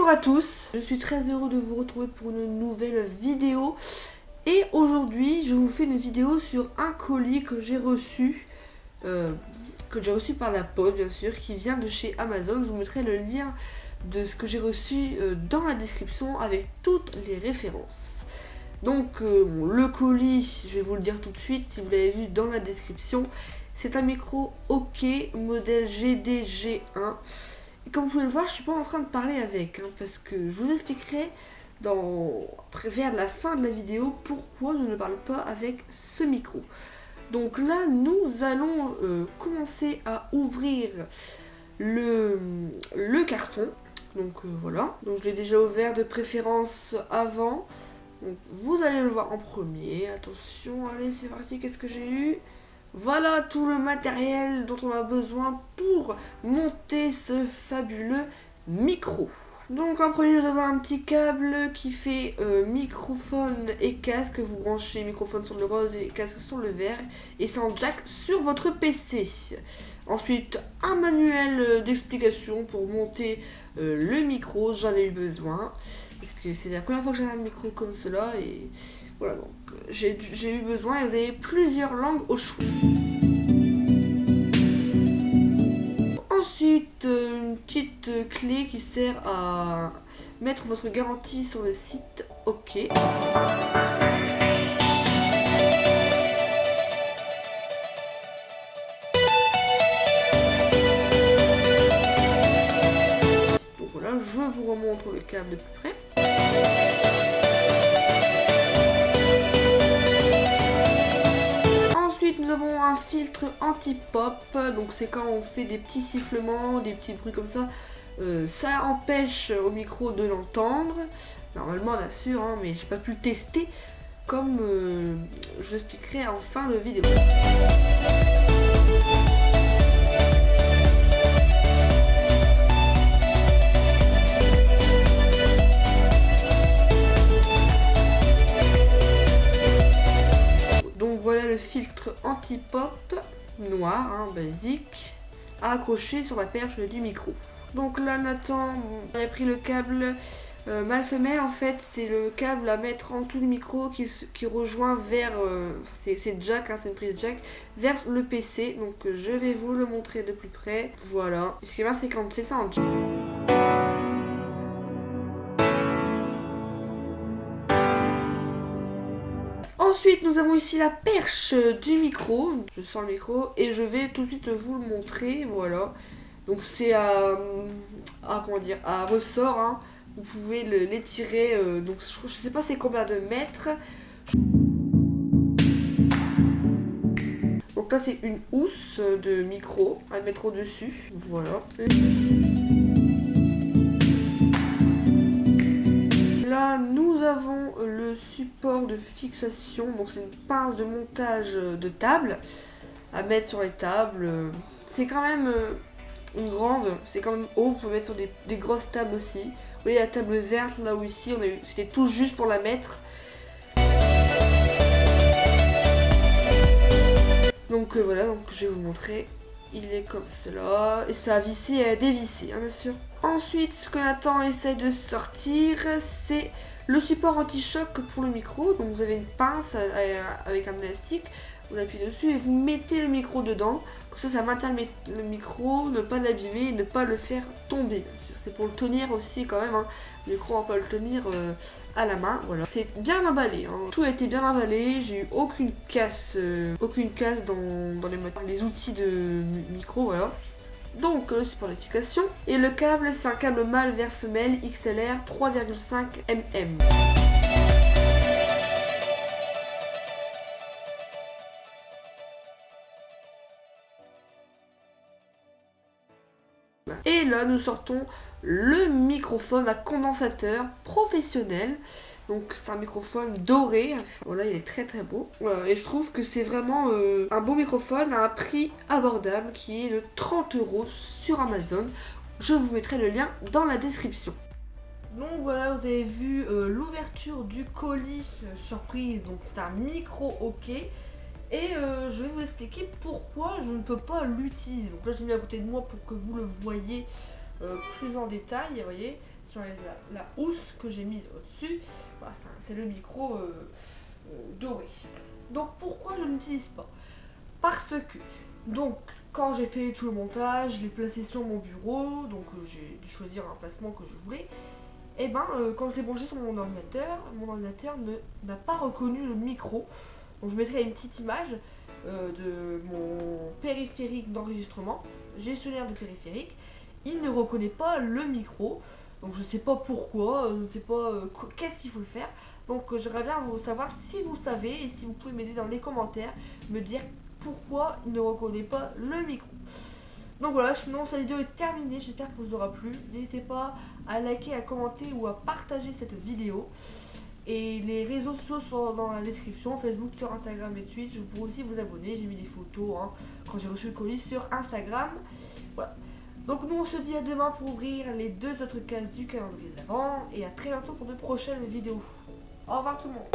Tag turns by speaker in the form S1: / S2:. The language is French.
S1: Bonjour à tous, je suis très heureux de vous retrouver pour une nouvelle vidéo. Et aujourd'hui, je vous fais une vidéo sur un colis que j'ai reçu par la poste, bien sûr, qui vient de chez Amazon. Je vous mettrai le lien de ce que j'ai reçu dans la description avec toutes les références. Donc, le colis, je vais vous le dire tout de suite, si vous l'avez vu dans la description, c'est un micro OK modèle GD-G1. Et comme vous pouvez le voir, je suis pas en train de parler avec, parce que je vous expliquerai vers la fin de la vidéo pourquoi je ne parle pas avec ce micro. Donc là, nous allons commencer à ouvrir le carton. Donc voilà, donc je l'ai déjà ouvert de préférence avant. Donc vous allez le voir en premier. Attention, allez, c'est parti, qu'est-ce que j'ai eu ? Voilà tout le matériel dont on a besoin pour monter ce fabuleux micro. Donc en premier, nous avons un petit câble qui fait microphone et casque. Vous branchez microphone sur le rose et casque sur le vert et sans jack sur votre PC. Ensuite, un manuel d'explication pour monter le micro. J'en ai eu besoin parce que c'est la première fois que j'ai un micro comme cela et voilà, donc j'ai eu besoin et vous avez plusieurs langues au choix. Ensuite, une petite clé qui sert à mettre votre garantie sur le site OK. Donc voilà, je vous remontre le câble de plus près. Nous avons un filtre anti-pop, donc c'est quand on fait des petits sifflements, des petits bruits comme ça, ça empêche au micro de l'entendre, normalement bien sûr, mais j'ai pas pu le tester comme je l'expliquerai en fin de vidéo. Donc voilà le filtre anti-pop noir, basique, à accrocher sur la perche du micro. Donc là Nathan a pris le câble mâle-femelle, en fait c'est le câble à mettre en dessous du micro qui rejoint vers, c'est jack, c'est une prise jack, vers le PC. Donc je vais vous le montrer de plus près, voilà. Ce qui est bien c'est quand c'est ça en jack. Ensuite, nous avons ici la perche du micro. Je sors le micro et je vais tout de suite vous le montrer. Voilà. Donc c'est à ressort. Vous pouvez l'étirer. Donc je sais pas c'est combien de mètres. Donc là c'est une housse de micro à mettre au-dessus. Voilà. Là, nous avons le support de fixation, donc c'est une pince de montage de table à mettre sur les tables. C'est quand même une grande, c'est quand même haut, on peut mettre sur des grosses tables aussi. Vous voyez la table verte là où ici, c'était tout juste pour la mettre. Donc voilà, donc je vais vous montrer. Il est comme cela, et ça a vissé et dévissé, bien sûr. Ensuite, ce que Nathan essaye de sortir, c'est le support anti-choc pour le micro. Donc vous avez une pince avec un élastique, vous appuyez dessus et vous mettez le micro dedans. Comme ça, ça maintient le micro, ne pas l'abîmer et ne pas le faire tomber, bien sûr. C'est pour le tenir aussi quand même, Le micro, on va pas le tenir à la main, voilà. C'est bien emballé, Tout a été bien emballé, j'ai eu aucune casse dans les outils de micro, voilà. Donc le support d'application. Et le câble, c'est un câble mâle vers femelle XLR 3,5 mm. Et là, nous sortons le microphone à condensateur professionnel. Donc c'est un microphone doré, voilà, il est très très beau. Et je trouve que c'est vraiment un beau microphone à un prix abordable qui est de 30 € sur Amazon. Je vous mettrai le lien dans la description. Donc voilà, vous avez vu l'ouverture du colis surprise, donc c'est un micro OK. Et je vais vous expliquer pourquoi je ne peux pas l'utiliser. Donc là j'ai mis à côté de moi pour que vous le voyez plus en détail, vous voyez. j'enlève la housse que j'ai mise au-dessus. Voilà, c'est le micro doré. Donc pourquoi je ne l'utilise pas? Parce que, donc, quand j'ai fait tout le montage, je l'ai placé sur mon bureau, donc j'ai dû choisir un placement que je voulais. Et ben, quand je l'ai branché sur mon ordinateur n'a pas reconnu le micro. Donc je mettrai une petite image de mon périphérique d'enregistrement, gestionnaire de périphérique. Il ne reconnaît pas le micro. Donc je ne sais pas pourquoi, je ne sais pas qu'est-ce qu'il faut faire. Donc j'aimerais bien savoir si vous savez et si vous pouvez m'aider dans les commentaires, me dire pourquoi il ne reconnaît pas le micro. Donc voilà, sinon cette vidéo est terminée, j'espère que vous aura plu. N'hésitez pas à liker, à commenter ou à partager cette vidéo. Et les réseaux sociaux sont dans la description, Facebook, sur Instagram et Twitch. Vous pourrez aussi vous abonner, j'ai mis des photos quand j'ai reçu le colis sur Instagram. Voilà. Donc nous on se dit à demain pour ouvrir les 2 autres cases du calendrier de l'Avent. Et à très bientôt pour de prochaines vidéos. Au revoir tout le monde.